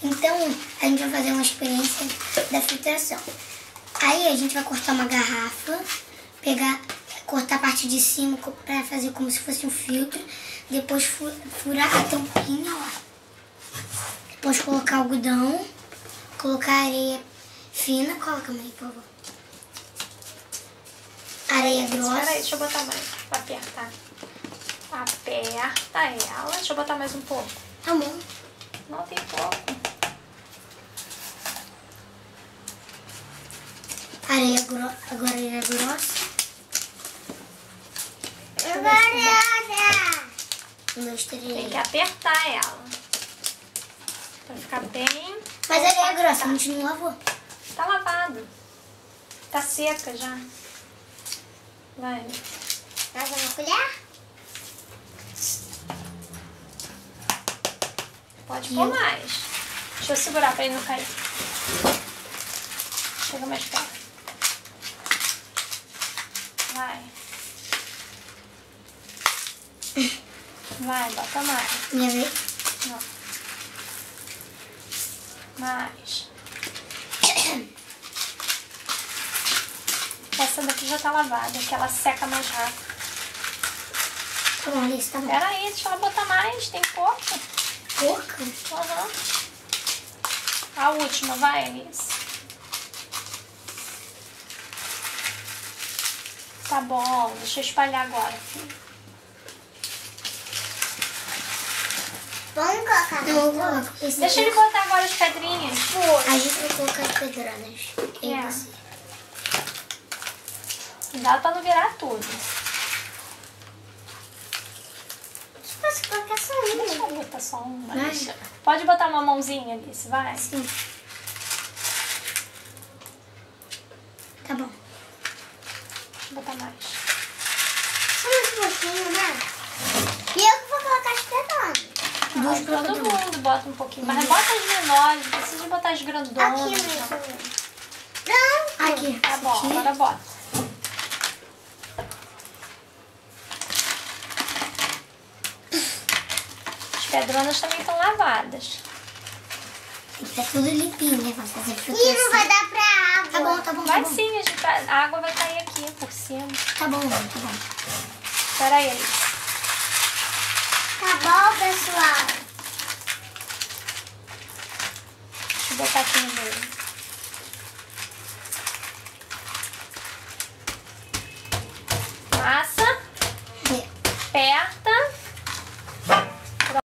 Então, a gente vai fazer uma experiência da filtração. Aí a gente vai cortar uma garrafa, cortar a parte de cima para fazer como se fosse um filtro. Depois furar a tampinha, ó. Depois colocar algodão, colocar areia fina. Coloca aí, por favor. Areia grossa. Espera aí, deixa eu botar mais pra apertar. Aperta ela. Deixa eu botar mais um pouco. Tá bom. Não, tem pouco. Agora areia grossa. Um, dois, Tem três. que apertar ela. Pra ficar bem... Mas a areia grossa a gente não lavou. Tá lavado. Tá seca já. Vai. Mais uma colher? Pode pôr mais. Deixa eu segurar pra ele não cair. Chega mais perto. Vai. Vai, bota mais. Minha vez? Não. Mais. Essa daqui já tá lavada, que ela seca mais rápido. Tá bom, Alice, tá bom. Pera aí, deixa ela botar mais, tem pouco. Pouca? Aham. A última, vai, Alice. Tá bom, deixa eu espalhar agora, filho. Vamos colocar. Não, eu coloco. Deixa ele botar agora as pedrinhas. A gente vai colocar as pedradas. É. Cuidado pra não virar tudo. Posso colocar só Deixa eu botar só uma. Vai. Deixa. Pode botar uma mãozinha, Alice, vai. Sim. Tá bom. Deixa eu botar mais. Só mais um pouquinho, né? E eu que vou colocar as pedradas. Duas pra Todo cada um. mundo bota um pouquinho. Mas bota as menores, não precisa botar as grandonas. Aqui não. mesmo. Não. Aqui. Tá bom, Aqui. agora bota. As pedronas também estão lavadas. Tem que estar tudo limpinho, né? Pra fazer filtração. E não vai dar pra água. Tá bom, tá bom, Vai tá bom. sim, a água vai cair aqui por cima. Tá bom, tá bom. Espera aí, Alice. Tá bom, pessoal. Deixa eu botar aqui no meio.